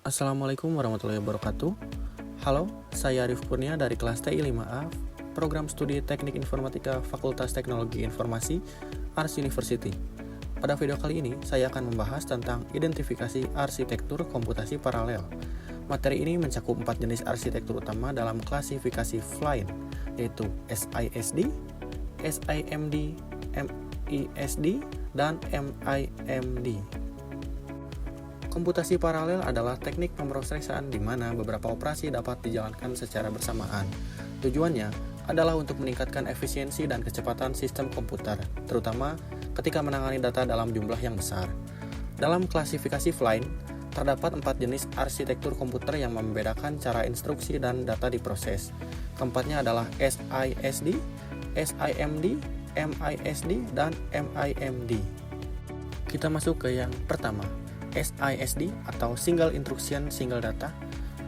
Assalamualaikum warahmatullahi wabarakatuh. Halo, saya Arif Kurnia dari kelas TI 5A, Program Studi Teknik Informatika Fakultas Teknologi Informasi, Ars University. Pada video kali ini, saya akan membahas tentang identifikasi arsitektur komputasi paralel. Materi ini mencakup 4 jenis arsitektur utama dalam klasifikasi Flynn, yaitu SISD, SIMD, MISD, dan MIMD. Komputasi paralel adalah teknik pemrosesan di mana beberapa operasi dapat dijalankan secara bersamaan. Tujuannya adalah untuk meningkatkan efisiensi dan kecepatan sistem komputer, terutama ketika menangani data dalam jumlah yang besar. Dalam klasifikasi Flynn, terdapat 4 jenis arsitektur komputer yang membedakan cara instruksi dan data diproses. Keempatnya adalah SISD, SIMD, MISD, dan MIMD. Kita masuk ke yang pertama, SISD atau Single Instruction Single Data.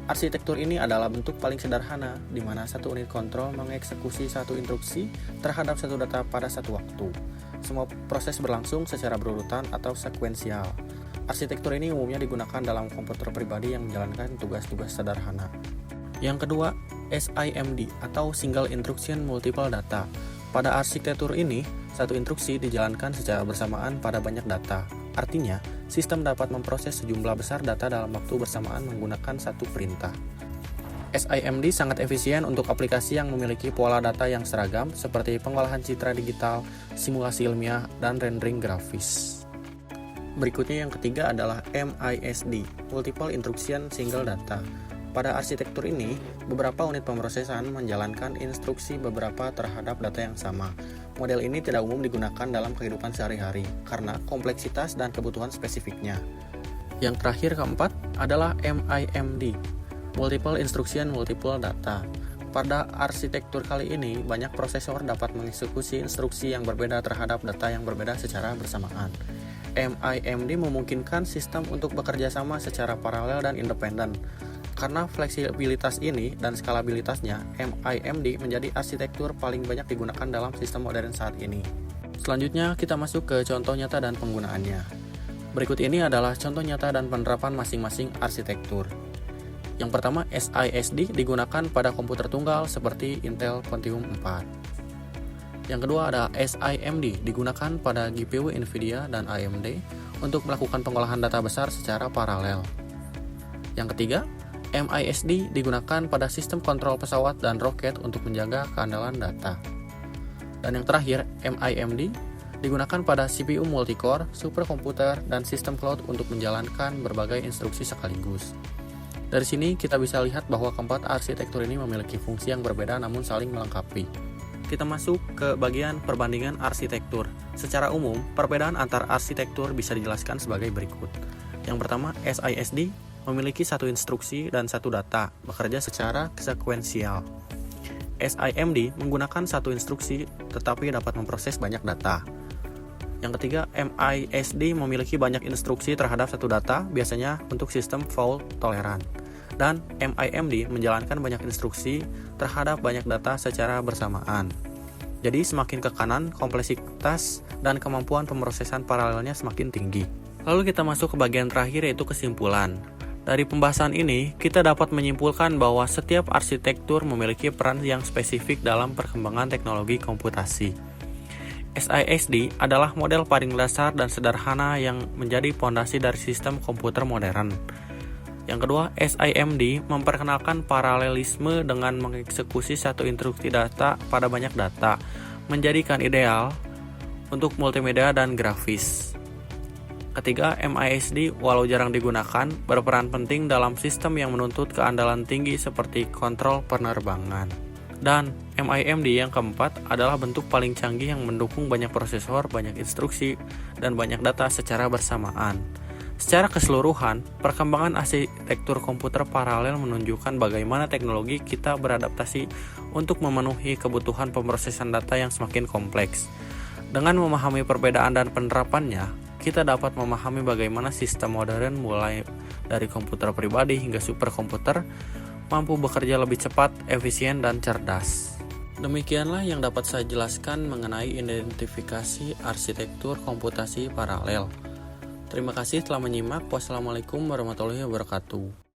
Arsitektur ini adalah bentuk paling sederhana di mana satu unit kontrol mengeksekusi satu instruksi terhadap satu data pada satu waktu. Semua proses berlangsung secara berurutan atau sekuensial. Arsitektur ini umumnya digunakan dalam komputer pribadi yang menjalankan tugas-tugas sederhana. Yang kedua, SIMD atau Single Instruction Multiple Data. Pada arsitektur ini, satu instruksi dijalankan secara bersamaan pada banyak data. Artinya, sistem dapat memproses sejumlah besar data dalam waktu bersamaan menggunakan satu perintah. SIMD sangat efisien untuk aplikasi yang memiliki pola data yang seragam seperti pengolahan citra digital, simulasi ilmiah, dan rendering grafis. Berikutnya yang ketiga adalah MISD, Multiple Instruction Single Data. Pada arsitektur ini, beberapa unit pemrosesan menjalankan instruksi beberapa terhadap data yang sama. Model ini tidak umum digunakan dalam kehidupan sehari-hari karena kompleksitas dan kebutuhan spesifiknya. Yang terakhir keempat adalah MIMD, Multiple Instruction Multiple Data. Pada arsitektur kali ini, banyak prosesor dapat mengeksekusi instruksi yang berbeda terhadap data yang berbeda secara bersamaan. MIMD memungkinkan sistem untuk bekerja sama secara paralel dan independen. Karena fleksibilitas ini dan skalabilitasnya, MIMD menjadi arsitektur paling banyak digunakan dalam sistem modern saat ini. Selanjutnya, kita masuk ke contoh nyata dan penggunaannya. Berikut ini adalah contoh nyata dan penerapan masing-masing arsitektur. Yang pertama, SISD digunakan pada komputer tunggal seperti Intel Pentium 4. Yang kedua ada SIMD digunakan pada GPU Nvidia dan AMD untuk melakukan pengolahan data besar secara paralel. Yang ketiga, MISD digunakan pada sistem kontrol pesawat dan roket untuk menjaga keandalan data. Dan yang terakhir, MIMD digunakan pada CPU multicore, superkomputer, dan sistem cloud untuk menjalankan berbagai instruksi sekaligus. Dari sini kita bisa lihat bahwa keempat arsitektur ini memiliki fungsi yang berbeda namun saling melengkapi. Kita masuk ke bagian perbandingan arsitektur. Secara umum, perbedaan antar arsitektur bisa dijelaskan sebagai berikut. Yang pertama, SISD memiliki satu instruksi dan satu data, bekerja secara sekuensial. SIMD menggunakan satu instruksi tetapi dapat memproses banyak data. Yang ketiga, MISD memiliki banyak instruksi terhadap satu data, biasanya untuk sistem fault tolerant. Dan MIMD menjalankan banyak instruksi terhadap banyak data secara bersamaan. Jadi semakin ke kanan, kompleksitas dan kemampuan pemrosesan paralelnya semakin tinggi. Lalu kita masuk ke bagian terakhir yaitu kesimpulan. Dari pembahasan ini, kita dapat menyimpulkan bahwa setiap arsitektur memiliki peran yang spesifik dalam perkembangan teknologi komputasi. SISD adalah model paling dasar dan sederhana yang menjadi fondasi dari sistem komputer modern. Yang kedua, SIMD memperkenalkan paralelisme dengan mengeksekusi satu instruksi data pada banyak data, menjadikan ideal untuk multimedia dan grafis. Ketiga, MISD walau jarang digunakan, berperan penting dalam sistem yang menuntut keandalan tinggi seperti kontrol penerbangan. Dan MIMD yang keempat adalah bentuk paling canggih yang mendukung banyak prosesor, banyak instruksi, dan banyak data secara bersamaan. Secara keseluruhan, perkembangan arsitektur komputer paralel menunjukkan bagaimana teknologi kita beradaptasi untuk memenuhi kebutuhan pemrosesan data yang semakin kompleks. Dengan memahami perbedaan dan penerapannya, kita dapat memahami bagaimana sistem modern mulai dari komputer pribadi hingga superkomputer mampu bekerja lebih cepat, efisien, dan cerdas. Demikianlah yang dapat saya jelaskan mengenai identifikasi arsitektur komputasi paralel. Terima kasih telah menyimak. Wassalamualaikum warahmatullahi wabarakatuh.